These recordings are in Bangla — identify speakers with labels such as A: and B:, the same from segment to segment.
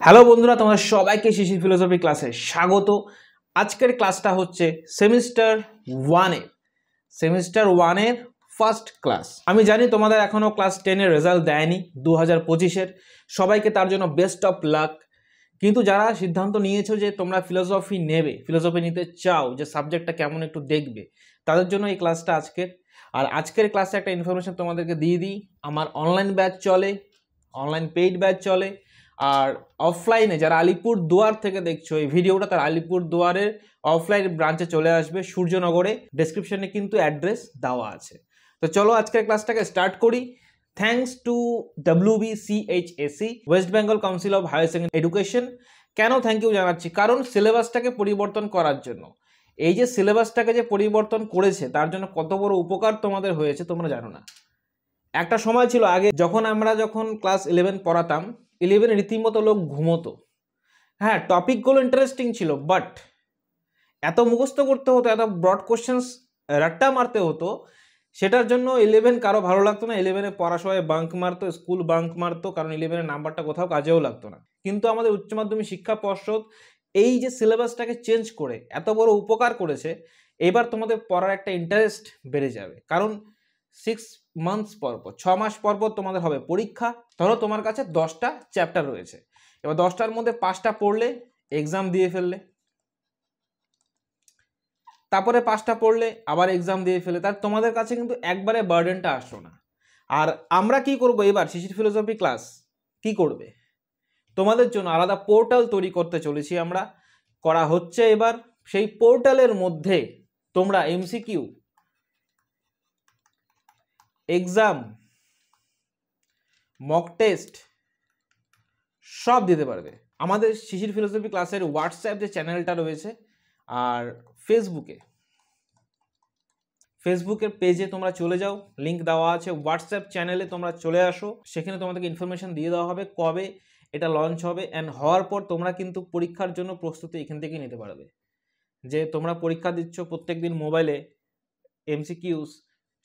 A: হ্যালো বন্ধুরা, তোমাদের সবাইকে শিশির ফিলোসফি ক্লাসে স্বাগত। আজকের ক্লাসটা হচ্ছে সেমিস্টার ওয়ানের ফার্স্ট ক্লাস। আমি জানি তোমাদের এখনও ক্লাস 10-এর রেজাল্ট দেয়নি 2025-এর। সবাইকে তার জন্য বেস্ট অফ লাক। কিন্তু যারা সিদ্ধান্ত নিয়েছো যে তোমরা ফিলোসফি নেবে, ফিলোসফি নিতে চাও, যে সাবজেক্টটা কেমন একটু দেখবে, তাদের জন্য এই ক্লাসটা আজকের। আর আজকের ক্লাসে একটা ইনফরমেশন তোমাদেরকে দিয়ে দিই। আমার অনলাইন ব্যাচ চলে, অনলাইন পেইড ব্যাচ চলে। আর অফলাইনে যারা আলিপুর দুয়ার থেকে দেখছো এই ভিডিওটা, তার আলিপুর দুয়ারের অফলাইন ব্রাঞ্চে চলে আসবে সূর্যনগরে। ডেসক্রিপশনে কিন্তু অ্যাড্রেস দেওয়া আছে। তো চলো আজকের ক্লাসটাকে স্টার্ট করি। Thanks to WBCHSE, west Bengal council of higher secondary education. কেন থ্যাংক ইউ জানাচ্ছি? কারণ সিলেবাসটাকে পরিবর্তন করার জন্য। এই যে সিলেবাসটাকে যে পরিবর্তন করেছে তার জন্য কত বড় উপকার তোমাদের হয়েছে তোমরা জানো না। একটা সময় ছিল আগে, যখন ক্লাস 11 পড়াতাম, 11 রীতিমতো লোক ঘুমোতো। হ্যাঁ, টপিকগুলো ইন্টারেস্টিং ছিল, বাট এত মুখস্থ করতে হতো, এত ব্রড কোশ্চেন্স রাট্টা মারতে হতো, সেটার জন্য 11 কারো ভালো লাগতো না। 11-এ পড়া সবাই বাঙ্ক মারতো, স্কুল বাঙ্ক মারতো, কারণ 11-এর নাম্বারটা কোথাও কাজেও লাগতো না। কিন্তু আমাদের উচ্চ মাধ্যমিক শিক্ষা পর্ষদ এই যে সিলেবাসটাকে চেঞ্জ করে এত বড় উপকার করেছে, এবার তোমাদের পড়ার একটা ইন্টারেস্ট বেড়ে যাবে। কারণ 6 মান্থস পর 6 মাস পর তোমাদের হবে পরীক্ষা। ধরো তোমার কাছে 10টা চ্যাপ্টার রয়েছে, এবার 10টার মধ্যে 5টা পড়লে, এক্সাম দিয়ে ফেললে, তারপরে 5টা পড়লে আবার এক্সাম দিয়ে ফেলে, তার তোমাদের কাছে কিন্তু একবারে বার্ডেনটা আসলো না। আর আমরা কি করব এবার, শিশির ফিলোসফি ক্লাস কি করবে, তোমাদের জন্য আলাদা পোর্টাল তৈরি করতে চলেছি আমরা, করা হচ্ছে এবার। সেই পোর্টালের মধ্যে তোমরা MCQ, এক্সাম, মক টেস্ট সব দিতে পারবে। আমাদের শিশির ফিলোসফি ক্লাসের হোয়াটসঅ্যাপ যে চ্যানেলটা রয়েছে, আর ফেসবুকের পেজে তোমরা চলে যাও, লিঙ্ক দেওয়া আছে। হোয়াটসঅ্যাপ চ্যানেলে তোমরা চলে আসো, সেখানে তোমাদেরকে ইনফরমেশন দিয়ে দেওয়া হবে কবে এটা লঞ্চ হবে। অ্যান্ড হওয়ার পর তোমরা কিন্তু পরীক্ষার জন্য প্রস্তুতি এখান থেকে নিতে পারবে। যে তোমরা পরীক্ষা দিচ্ছ, প্রত্যেক দিন মোবাইলে MCQs,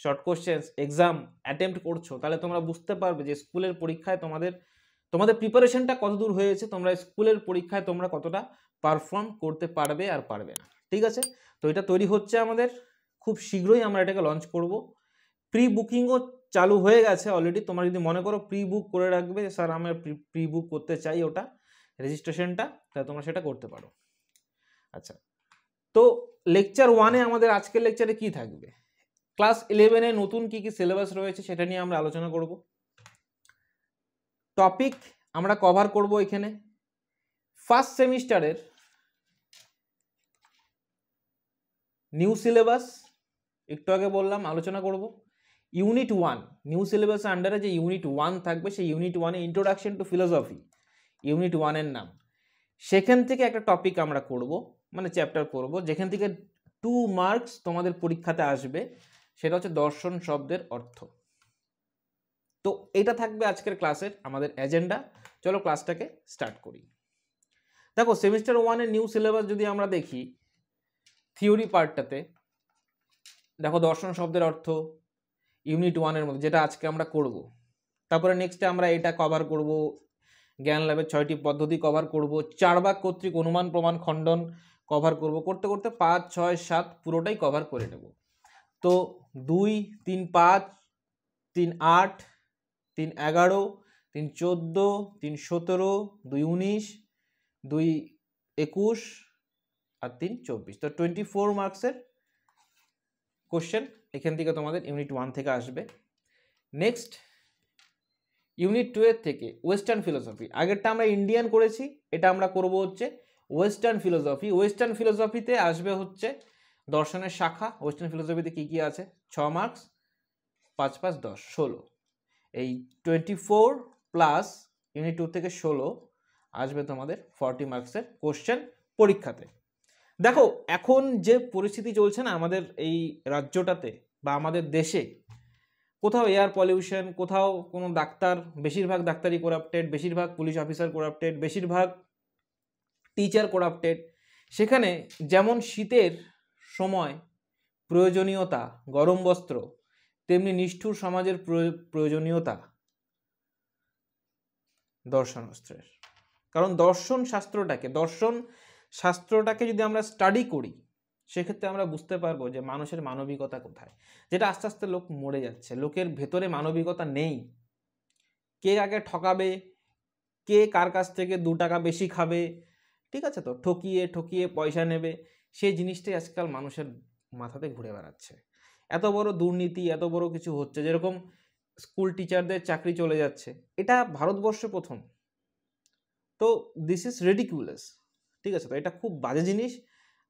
A: short questions, exam attempt করছো, তাহলে তোমরা বুঝতে পারবে যে স্কুলের পরীক্ষায় তোমাদের প্রিপারেশনটা কত দূর হয়েছে, তোমরা স্কুলের পরীক্ষায় তোমরা কতটা পারফর্ম করতে পারবে আর পারবে না। ঠিক আছে? তো এটা তৈরি হচ্ছে আমাদের, খুব শীঘ্রই আমরা এটাকে লঞ্চ করব। প্রি বুকিংও চালু হয়ে গেছে অলরেডি। তোমরা যদি মনে করো প্রি বুক করে রাখবে, স্যার আমি প্রি বুক করতে চাই ওটা রেজিস্ট্রেশনটা, তাহলে তোমরা সেটা করতে পারো। আচ্ছা, তো লেকচার 1-এ আমাদের আজকের লেকচারে কি থাকবে, ক্লাস 11-এ নতুন কি কি সিলেবাস রয়েছে সেটা নিয়ে আমরা আলোচনা করব। টপিক আমরা কভার করব এখানে। ফার্স্ট সেমিস্টারের নিউ সিলেবাস, একটু আগে বললাম আলোচনা করব। ইউনিট 1 নিউ সিলেবাসের আন্ডারে যে ইউনিট 1 থাকবে, সেই ইউনিট 1-এ ইন্ট্রোডাকশন টু ফিলোসফি, ইউনিট 1-এর নাম। সেখান থেকে একটা টপিক আমরা করব, মানে চ্যাপ্টার করব, যেখান থেকে 2 মার্কস তোমাদের পরীক্ষাতে আসবে। সেটা হচ্ছে দর্শন শব্দের অর্থ। তো এটা থাকবে আজকের ক্লাসের আমাদের এজেন্ডা। চলো ক্লাসটাকে স্টার্ট করি। দেখো, সেমিস্টার 1-এর নিউ সিলেবাস যদি আমরা দেখি, থিওরি পার্টটাতে দেখো দর্শন শব্দের অর্থ ইউনিট 1-এর মধ্যে, যেটা আজকে আমরা করব। তারপরে নেক্সটে আমরা এটা কভার করব, জ্ঞান লাভের 6টি পদ্ধতি কভার করব, 4 ভাগ কর্তৃক অনুমান প্রমাণ খণ্ডন কভার করব। করতে করতে 5, 6, 7 পুরোটাই কভার করে নেব। তো 2, 3, 5, 3, 8, 3, 11, 3, 14, 3, 17, 2, 19, 2, 21 আর 3, 24। তো 24 মার্কসের কোশ্চেন এখান থেকে তোমাদের ইউনিট 1 থেকে আসবে। নেক্সট ইউনিট 2 এর থেকে ওয়েস্টার্ন ফিলোসফি, আগেরটা আমরা ইন্ডিয়ান করেছি, এটা আমরা করব হচ্ছে ওয়েস্টার্ন ফিলোসফি। ওয়েস্টার্ন ফিলোসফিতে আসবে হচ্ছে দর্শনের শাখা। ওয়েস্টার্ন ফিলোসফিতে কি কি আছে, 6 মার্কস, 5, 5, 10, 16। এই 24 প্লাস ইউনিট 2 থেকে 16 আসবে তোমাদের 40 মার্কসের কোশ্চেন পরীক্ষাতে। দেখো, এখন যে পরিস্থিতি চলছে না আমাদের এই রাজ্যটাতে বা আমাদের দেশে, কোথাও এয়ার পলিউশন, কোথাও কোনো ডাক্তার, বেশিরভাগ ডাক্তারি করাপ্টেড, বেশিরভাগ পুলিশ অফিসার করাপ্টেড, বেশিরভাগ টিচার করাপ্টেড। সেখানে যেমন শীতের সময় প্রয়োজনীয়তা গরম বস্ত্র, তেমনি নিষ্ঠুর সমাজের প্রয়োজনীয়তা দর্শন অস্ত্রের। কারণ দর্শন শাস্ত্রটাকে যদি আমরা স্টাডি করি সেক্ষেত্রে আমরা বুঝতে পারবো যে মানুষের মানবিকতা কোথায়, যেটা আস্তে আস্তে লোক মরে যাচ্ছে। লোকের ভেতরে মানবিকতা নেই। কে আগে ঠকাবে, কে কার কাছ থেকে 2 টাকা বেশি খাবে, ঠিক আছে, তো ঠকিয়ে ঠকিয়ে পয়সা নেবে, সেই জিনিসটাই আজকাল মানুষের মাথাতে ঘুরে বেড়াচ্ছে। এত বড় দুর্নীতি, এত বড় কিছু হচ্ছে, যেরকম স্কুল টিচারদের চাকরি চলে যাচ্ছে, এটা ভারতবর্ষে প্রথম। তো দিস ইজ রেডিকুলাস, ঠিক আছে, তো এটা খুব বাজে জিনিস।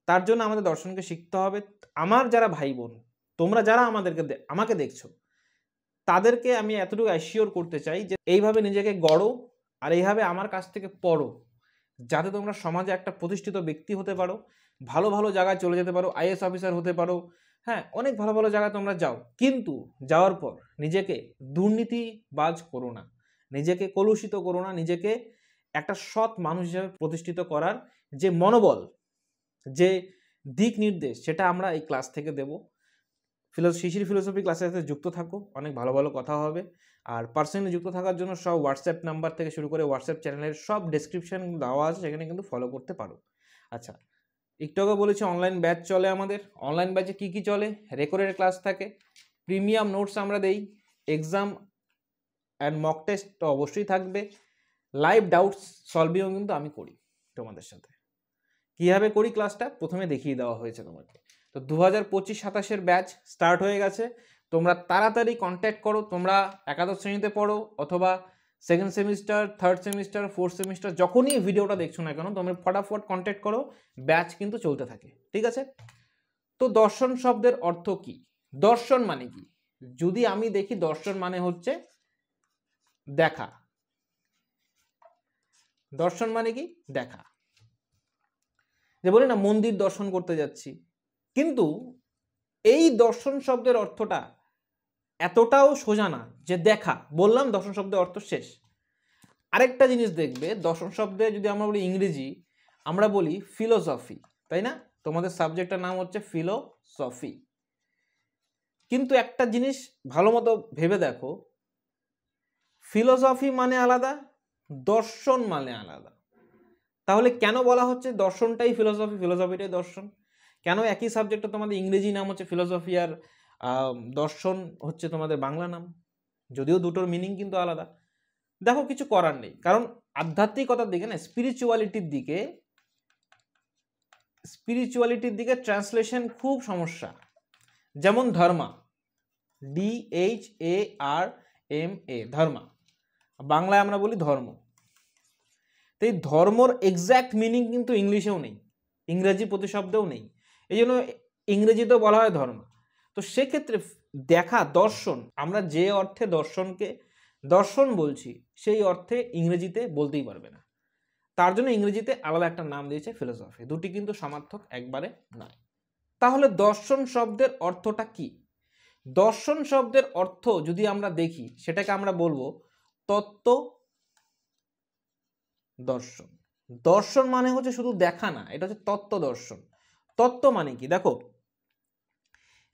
A: তার জন্য আমাদের দর্শনকে শিখতে হবে। আমার যারা ভাই বোন, তোমরা যারা আমাকে দেখছো, তাদেরকে আমি এতটুকু অ্যাসিওর করতে চাই যে এইভাবে নিজেকে গড়ো আর এইভাবে আমার কাছ থেকে পড়ো, যাতে তোমরা সমাজে একটা প্রতিষ্ঠিত ব্যক্তি হতে পারো, ভালো ভালো জায়গায় চলে যেতে পারো, আইএএস অফিসার হতে পারো, হ্যাঁ, অনেক ভালো ভালো জায়গায় তোমরা যাও। কিন্তু যাওয়ার পর নিজেকে দুর্নীতিবাজ করো না, নিজেকে কলুষিত করো না, নিজেকে একটা সৎ মানুষ হিসেবে প্রতিষ্ঠিত করার যে মনোবল, যে দিক নির্দেশ, সেটা আমরা এই ক্লাস থেকে দেব। শিশির ফিলোসফি ক্লাসের সাথে যুক্ত থাকো, অনেক ভালো ভালো কথা হবে। আর পার্সোনালি যুক্ত থাকার জন্য সব হোয়াটসঅ্যাপ নাম্বার থেকে শুরু করে হোয়াটসঅ্যাপ চ্যানেলের সব ডেসক্রিপশন দেওয়া আছে, সেখানে কিন্তু ফলো করতে পারো। আচ্ছা, একটু আগে বলেছি অনলাইন ব্যাচ চলে আমাদের। অনলাইন ব্যাচে কী কী চলে? রেকর্ডেড ক্লাস থাকে, প্রিমিয়াম নোটস আমরা দেই, এক্সাম অ্যান্ড মক টেস্ট তো অবশ্যই থাকবে, লাইভ ডাউটস সলভিংও কিন্তু আমি করি তোমাদের সাথে। কীভাবে করি ক্লাসটা প্রথমে দেখিয়ে দেওয়া হয়েছে তোমাকে। তো 2025-27 ব্যাচ স্টার্ট হয়ে গেছে। তোমরা তাড়াতাড়ি কন্ট্যাক্ট করো। তোমরা একাদশ শ্রেণীতে পড়ো অথবা second semester, third semester, fourth semester, যখনই ভিডিওটা দেখছো না কেন, তোমরা ফটাফট কন্ট্যাক্ট করো, ব্যাচ কিন্তু চলতে থাকে, ঠিক আছে? তো দর্শন শব্দের অর্থ কি? দর্শন মানে কি? যদি আমি দেখি, দর্শন মানে হচ্ছে দেখা। দর্শন মানে কি? দেখা। যে বলি না, মন্দির দর্শন করতে যাচ্ছি, কিন্তু এই দর্শন শব্দের অর্থটা এতটাও সোজা না যে দেখা। বললাম দর্শন শব্দের অর্থ শেষ। আরেকটা জিনিস দেখবে, দর্শন শব্দে যদি আমরা বলি ইংরেজি, আমরা বলি ফিলোসফি, তাই না? তোমাদের সাবজেক্টের নাম হচ্ছে ফিলোসফি। কিন্তু একটা জিনিস ভালো মতো ভেবে দেখো, ফিলোসফি মানে আলাদা, দর্শন মানে আলাদা। তাহলে কেন বলা হচ্ছে দর্শনটাই ফিলোসফি, ফিলোসফিটাই দর্শন? কেন একই সাবজেক্টে তোমাদের ইংরেজি নাম হচ্ছে ফিলোসফি আর দর্শন হচ্ছে তোমাদের বাংলা নাম, যদিও দুটোর মিনিং কিন্তু আলাদা? দেখো, কিছু করার নেই, কারণ আধ্যাত্মিকতার দিকে না, স্পিরিচুয়ালিটির দিকে ট্রান্সলেশন খুব সমস্যা। যেমন ধর্মা, DHARMA, ধর্মা, বাংলায় আমরা বলি ধর্ম। তো এই ধর্মর এক্স্যাক্ট মিনিং কিন্তু ইংলিশেও নেই, ইংরেজি প্রতিশব্দেও নেই, এই জন্য ইংরেজিতেও বলা হয় ধর্ম। তো সেক্ষেত্রে দেখা, দর্শন, আমরা যে অর্থে দর্শনকে দর্শন বলছি সেই অর্থে ইংরেজিতে বলতেই পারবে না। তার জন্য ইংরেজিতে আলাদা একটা নাম দিয়েছে ফিলোসফি। দুটি কিন্তু সমার্থক একবারে নয়। তাহলে দর্শন শব্দের অর্থটা কি? দর্শন শব্দের অর্থ যদি আমরা দেখি, সেটাকে আমরা বলবো তত্ত্ব দর্শন। দর্শন মানে হচ্ছে শুধু দেখা না, এটা হচ্ছে তত্ত্ব দর্শন। তত্ত্ব মানে কি? দেখো,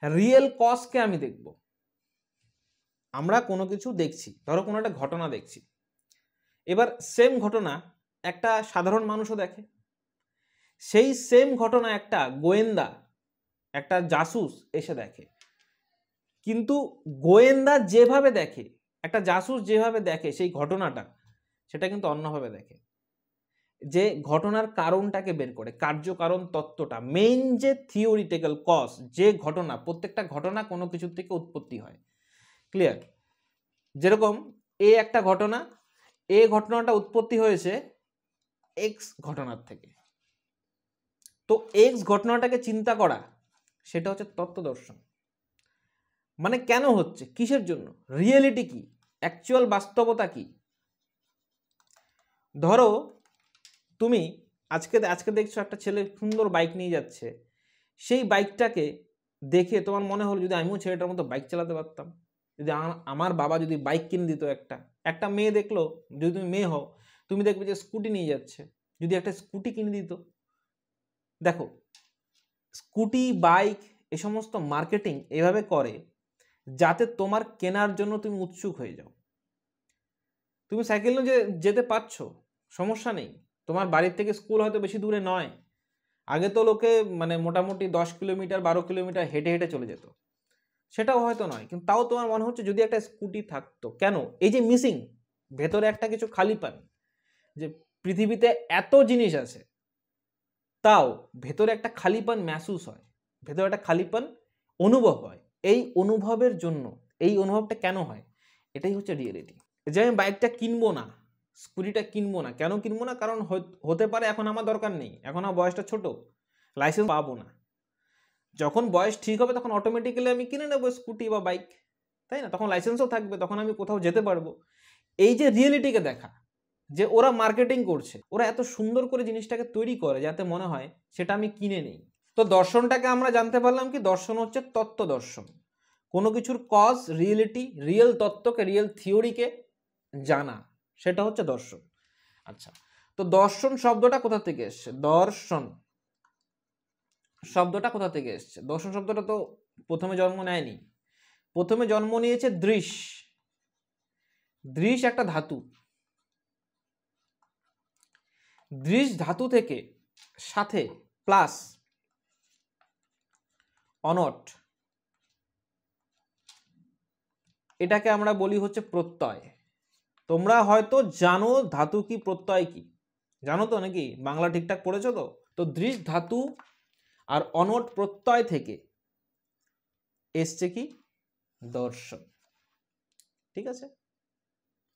A: রিয়েল কজকে আমি দেখব। আমরা কোনো কিছু দেখছি, ধরো কোনো একটা ঘটনা দেখছি, এবার সেম ঘটনা একটা সাধারণ মানুষও দেখে, সেই সেম ঘটনা একটা গোয়েন্দা, একটা জাসুস এসে দেখে, কিন্তু গোয়েন্দা যেভাবে দেখে, একটা জাসুস যেভাবে দেখে সেই ঘটনাটা, সেটা কিন্তু অন্যভাবে দেখে। যে ঘটনার কারণটাকে বের করে, কার্যকারণ তত্ত্বটা, মেইন যে থিওরিটিক্যাল কজ, যে ঘটনা, প্রত্যেকটা ঘটনা কোনো কিছু থেকে উৎপত্তি হয়, ক্লিয়ার? যেরকম একটা ঘটনা, ঘটনাটা উৎপত্তি হয়েছে এক্স ঘটনার থেকে, তো এক্স ঘটনাটাকে চিন্তা করা, সেটা হচ্ছে তত্ত্ব দর্শন। মানে কেন হচ্ছে, কিসের জন্য, রিয়েলিটি কি, অ্যাকচুয়াল বাস্তবতা কি। ধরো তুমি আজকে দেখছো একটা ছেলে সুন্দর বাইক নিয়ে যাচ্ছে, সেই বাইকটাকে দেখে তোমার মনে হলো যদি আমিও ছেলেটার মতো বাইক চালাতে পারতাম, যদি আমার বাবা যদি বাইক কিনে দিত। একটা মেয়ে দেখলো, যদি তুমি মেয়ে হও, তুমি দেখবে যে স্কুটি নিয়ে যাচ্ছে, যদি একটা স্কুটি কিনে দিত। দেখো, স্কুটি, বাইক, এ সমস্ত মার্কেটিং এভাবে করে যাতে তোমার কেনার জন্য তুমি উৎসুক হয়ে যাও। তুমি সাইকেল নিয়ে যেতে পারছো, সমস্যা নেই, তোমার বাড়ির থেকে স্কুল হয়তো বেশি দূরে নয়, আগে তো লোকে মানে মোটামুটি 10 কিলোমিটার 12 কিলোমিটার হেঁটে হেঁটে চলে যেত, সেটাও হয়তো নয়, কিন্তু তাও তোমার মনে হচ্ছে যদি একটা স্কুটি থাকতো। কেন? এই যে মিসিং, ভেতরে একটা কিছু খালিপান, যে পৃথিবীতে এত জিনিস আছে তাও ভেতরে একটা খালিপান মেহসুস হয়, ভেতরে একটা খালিপান অনুভব হয়। এই অনুভবের জন্য, এই অনুভবটা কেন হয়? এটাই হচ্ছে রিয়েলিটি। যে আমি বাইকটা কিনবো না, স্কুটিটা কিনবো না, কেন কিনবো না? কারণ হতে পারে এখন আমার দরকার নেই, এখন আমার বয়সটা ছোট, লাইসেন্স পাবো না। যখন বয়স ঠিক হবে তখন অটোমেটিক্যালি আমি কিনে নেবো স্কুটি বা বাইক, তাই না? তখন লাইসেন্সও থাকবে, তখন আমি কোথাও যেতে পারবো। এই যে রিয়েলিটিকে দেখা, যে ওরা মার্কেটিং করছে, ওরা এত সুন্দর করে জিনিসটাকে তৈরি করে যাতে মনে হয় সেটা আমি কিনে নেই। তো দর্শনটাকে আমরা জানতে পারলাম কি, দর্শন হচ্ছে তত্ত্ব দর্শন, কোনো কিছুর কজ, রিয়েলিটি, রিয়েল তত্ত্বকে, রিয়েল থিওরিকে জানা, সেটা হচ্ছে দর্শন। আচ্ছা, তো দর্শন শব্দটা কোথা থেকে এসছে? দর্শন শব্দটা কোথা থেকে এসছে? দর্শন শব্দটা তো প্রথমে জন্ম নেয়নি, প্রথমে জন্ম নিয়েছে দৃশ। দৃশ একটা ধাতু, দৃশ ধাতু থেকে সাথে প্লাস অনট, এটাকে আমরা বলি হচ্ছে প্রত্যয়। তোমরা হয়তো জানো ধাতু কি, প্রত্যয় কি, জানো তো নাকি? বাংলা ঠিকঠাক পড়েছো তো? তো দৃশ ধাতু আর অনট প্রত্যয় থেকে এসছে কি? দর্শন। ঠিক আছে,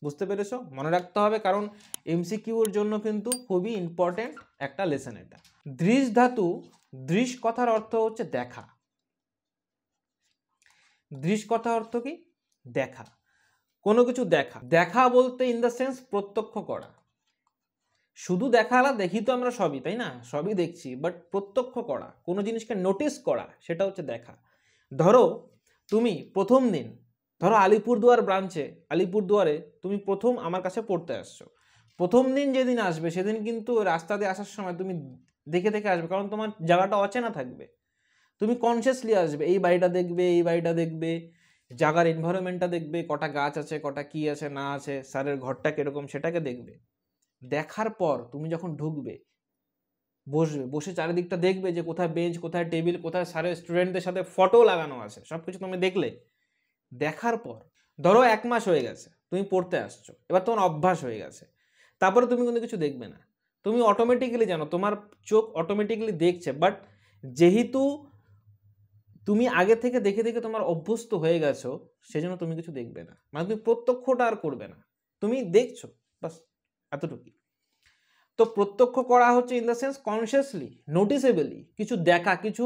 A: বুঝতে পেরেছো? মনে রাখতে হবে, কারণ এমসিকিউর জন্য কিন্তু খুবই ইম্পর্টেন্ট একটা লেসন এটা। দৃশ ধাতু, দৃশ কথার অর্থ হচ্ছে দেখা। দৃশ কথার অর্থ কি? দেখা, কোনো কিছু দেখা। দেখা বলতে ইন দ্য সেন্স প্রত্যক্ষ করা। শুধু দেখা আলা, দেখি তো আমরা সবই, তাই না? সবই দেখছি, বাট প্রত্যক্ষ করা, কোনো জিনিসকে নোটিস করা, সেটা হচ্ছে দেখা। ধরো তুমি প্রথম দিন, ধরো আলিপুরদুয়ার ব্রাঞ্চে, আলিপুরদুয়ারে তুমি প্রথম আমার কাছে পড়তে আসছো। প্রথম দিন যেদিন আসবে সেদিন কিন্তু রাস্তা দিয়ে আসার সময় তুমি দেখে দেখে আসবে, কারণ তোমার জায়গাটা অচেনা থাকবে। তুমি কনসিয়াসলি আসবে, এই বাড়িটা দেখবে, এই বাড়িটা দেখবে, জায়গার এনভায়রনমেন্টটা দেখবে, কটা গাছ আছে, কটা কি আছে না আছে, স্যারের ঘরটা কিরকম সেটাকে দেখবে। দেখার পর তুমি যখন ঢুকবে, বসবে, বসে চারিদিকটা দেখবে যে কোথায় বেঞ্চ, কোথায় টেবিল, কোথায় স্যারের স্টুডেন্টদের সাথে ফটো লাগানো আছে, সবকিছু তুমি দেখলে। দেখার পর ধরো 1 মাস হয়ে গেছে তুমি পড়তে আসছো, এবার তোমার অভ্যাস হয়ে গেছে, তারপরে তুমি কিন্তু কিছু দেখবে না, তুমি অটোমেটিক্যালি জানো, তোমার চোখ অটোমেটিক্যালি দেখছে। বাট যেহেতু তুমি আগে থেকে দেখে দেখে তোমার অভ্যস্ত হয়ে গেছো, সেজন্য তুমি কিছু দেখবে না, মানে তুমি প্রত্যক্ষটা আর করবে না, তুমি দেখছো, বাস এতটুকুই। তো প্রত্যক্ষ করা হচ্ছে in the sense consciously, noticeably কিছু দেখা, কিছু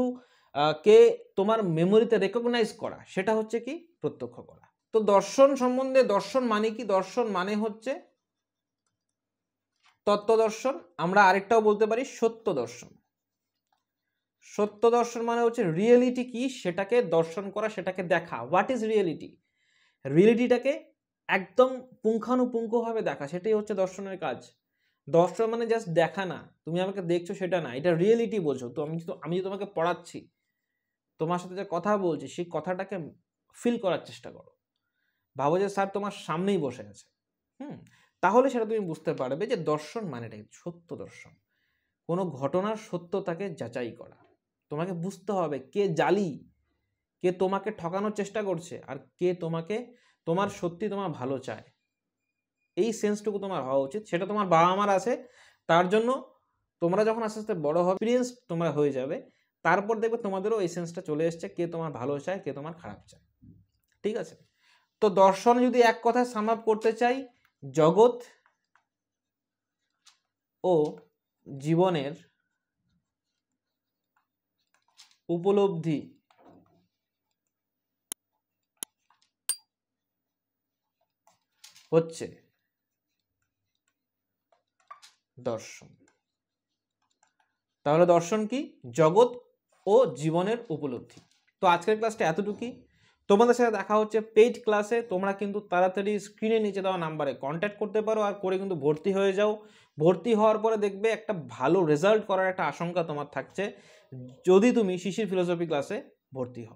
A: কে তোমার মেমোরিতে রেকগনাইজ করা, সেটা হচ্ছে কি? প্রত্যক্ষ করা। তো দর্শন সম্বন্ধে, দর্শন মানে কি? দর্শন মানে হচ্ছে তত্ত্ব দর্শন, আমরা আরেকটাও বলতে পারি সত্য দর্শন। সত্য দর্শন মানে হচ্ছে রিয়েলিটি কি সেটাকে দর্শন করা, সেটাকে দেখা। What is reality? রিয়েলিটিটাকে একদম পুঙ্খানুপুঙ্খভাবে দেখা, সেটাই হচ্ছে দর্শনের কাজ। দর্শন মানে জাস্ট দেখা না, তুমি আমাকে দেখছো সেটা না, এটা রিয়েলিটি বোঝো। তো আমি যে তোমাকে পড়াচ্ছি, তোমার সাথে যে কথা বলছি, সেই কথাটাকে ফিল করার চেষ্টা করো। ভাবো যে স্যার তোমার সামনেই বসে আছে, তাহলে সেটা তুমি বুঝতে পারবে যে দর্শন মানেটাই সত্য দর্শন। কোনো ঘটনার সত্যতাকে যাচাই করা। তোমাকে বুঝতে হবে কে জালি, কে তোমাকে ঠকানোর চেষ্টা করছে, আর কে তোমাকে, তোমার সত্যি তোমার ভালো চায়। এই সেন্সটুকু তোমার হওয়া উচিত, সেটা তোমার বাবা মার আছে। তার জন্য তোমরা যখন আস্তে আস্তে বড় হবে, এক্সপিরিয়েন্স তোমরা হয়ে যাবে, তারপর দেখবে তোমাদেরও এই সেন্সটা চলে এসছে, কে তোমার ভালো চায়, কে তোমার খারাপ চায়। ঠিক আছে, তো দর্শন যদি এক কথায় সাম আপ করতে চাই, জগৎ ও জীবনের উপলব্ধি হচ্ছে দর্শন। তাহলে দর্শন কি? জগৎ ও জীবনের উপলব্ধি। তো আজকের ক্লাসটা এতটুকুই। তোমাদের সাথে দেখা হচ্ছে পেইড ক্লাসে। তোমরা কিন্তু তাড়াতাড়ি স্ক্রিনে নিচে দেওয়া নাম্বারে কন্ট্যাক্ট করতে পারো, আর করে কিন্তু ভর্তি হয়ে যাও। ভর্তি হওয়ার পরে দেখবে একটা ভালো রেজাল্ট করার একটা আশঙ্কা তোমার থাকছে, যদি তুমি শিশির ফিলোসফি ক্লাসে ভর্তি হও।